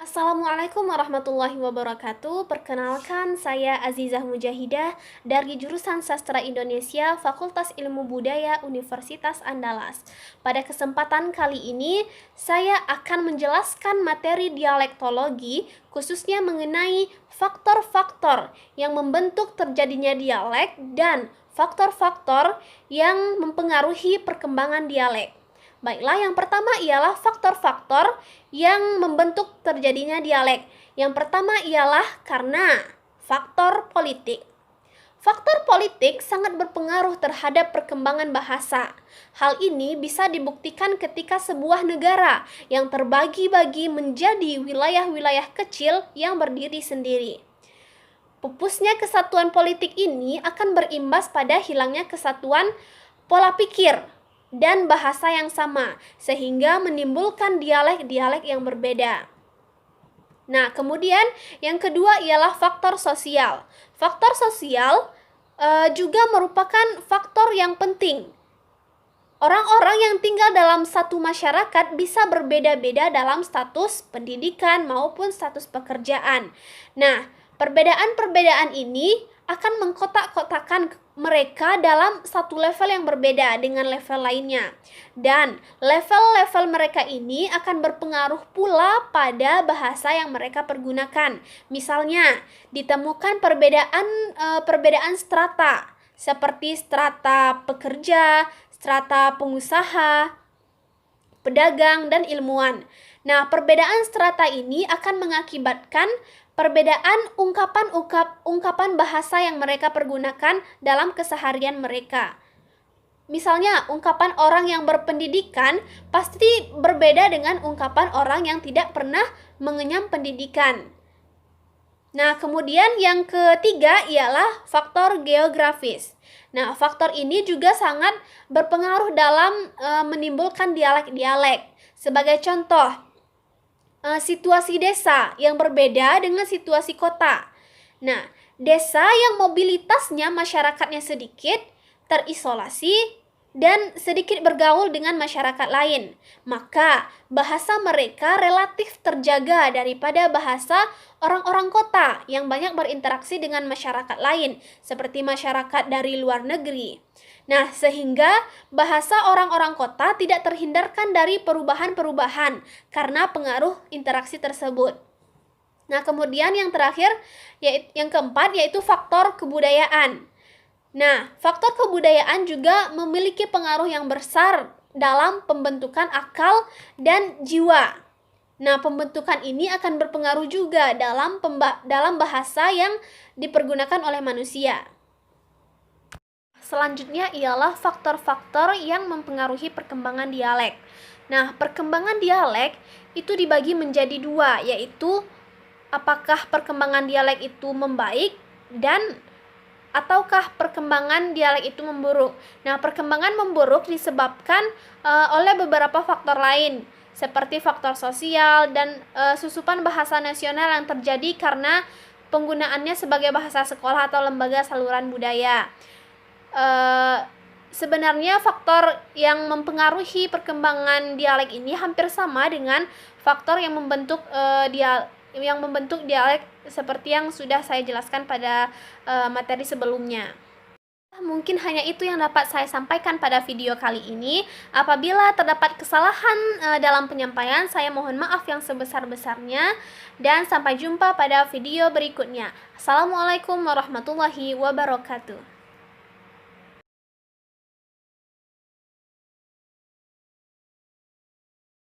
Assalamualaikum warahmatullahi wabarakatuh. Perkenalkan, saya Azizah Mujahidah dari jurusan Sastra Indonesia, Fakultas Ilmu Budaya, Universitas Andalas. Pada kesempatan kali ini, saya akan menjelaskan materi dialektologi, khususnya mengenai faktor-faktor yang membentuk terjadinya dialek dan faktor-faktor yang mempengaruhi perkembangan dialek. Baiklah, yang pertama ialah faktor-faktor yang membentuk terjadinya dialek. Yang pertama ialah karena faktor politik. Faktor politik sangat berpengaruh terhadap perkembangan bahasa. Hal ini bisa dibuktikan ketika sebuah negara yang terbagi-bagi menjadi wilayah-wilayah kecil yang berdiri sendiri. Pupusnya kesatuan politik ini akan berimbas pada hilangnya kesatuan pola pikir dan bahasa yang sama, sehingga menimbulkan dialek-dialek yang berbeda. Nah, kemudian yang kedua ialah faktor sosial. Faktor sosial juga merupakan faktor yang penting. Orang-orang yang tinggal dalam satu masyarakat bisa berbeda-beda dalam status pendidikan maupun status pekerjaan. Nah, perbedaan-perbedaan ini akan mengkotak-kotakan mereka dalam satu level yang berbeda dengan level lainnya. Dan level-level mereka ini akan berpengaruh pula pada bahasa yang mereka pergunakan. Misalnya, ditemukan perbedaan strata, seperti strata pekerja, strata pengusaha, pedagang, dan ilmuwan. Nah, perbedaan strata ini akan mengakibatkan perbedaan ungkapan bahasa yang mereka pergunakan dalam keseharian mereka. Misalnya, ungkapan orang yang berpendidikan pasti berbeda dengan ungkapan orang yang tidak pernah mengenyam pendidikan. Nah, kemudian yang ketiga ialah faktor geografis. Nah, faktor ini juga sangat berpengaruh dalam menimbulkan dialek-dialek. Sebagai contoh, situasi desa yang berbeda dengan situasi kota. Nah, desa yang mobilitasnya masyarakatnya sedikit, terisolasi, dan sedikit bergaul dengan masyarakat lain, maka bahasa mereka relatif terjaga daripada bahasa orang-orang kota yang banyak berinteraksi dengan masyarakat lain, seperti masyarakat dari luar negeri. Nah, sehingga bahasa orang-orang kota tidak terhindarkan dari perubahan-perubahan karena pengaruh interaksi tersebut. Nah, kemudian yang terakhir, yang keempat, yaitu faktor kebudayaan. Nah, faktor kebudayaan juga memiliki pengaruh yang besar dalam pembentukan akal dan jiwa. Nah, pembentukan ini akan berpengaruh juga dalam bahasa yang dipergunakan oleh manusia. Selanjutnya ialah faktor-faktor yang mempengaruhi perkembangan dialek. Nah, perkembangan dialek itu dibagi menjadi dua, yaitu apakah perkembangan dialek itu membaik dan ataukah perkembangan dialek itu memburuk. Nah, perkembangan memburuk disebabkan oleh beberapa faktor lain, seperti faktor sosial dan susupan bahasa nasional yang terjadi karena penggunaannya sebagai bahasa sekolah atau lembaga saluran budaya. Sebenarnya faktor yang mempengaruhi perkembangan dialek ini hampir sama dengan faktor yang membentuk dialek seperti yang sudah saya jelaskan pada materi sebelumnya. Mungkin hanya itu yang dapat saya sampaikan pada video kali ini. Apabila terdapat kesalahan dalam penyampaian, saya mohon maaf yang sebesar-besarnya, dan sampai jumpa pada video berikutnya. Assalamualaikum warahmatullahi wabarakatuh.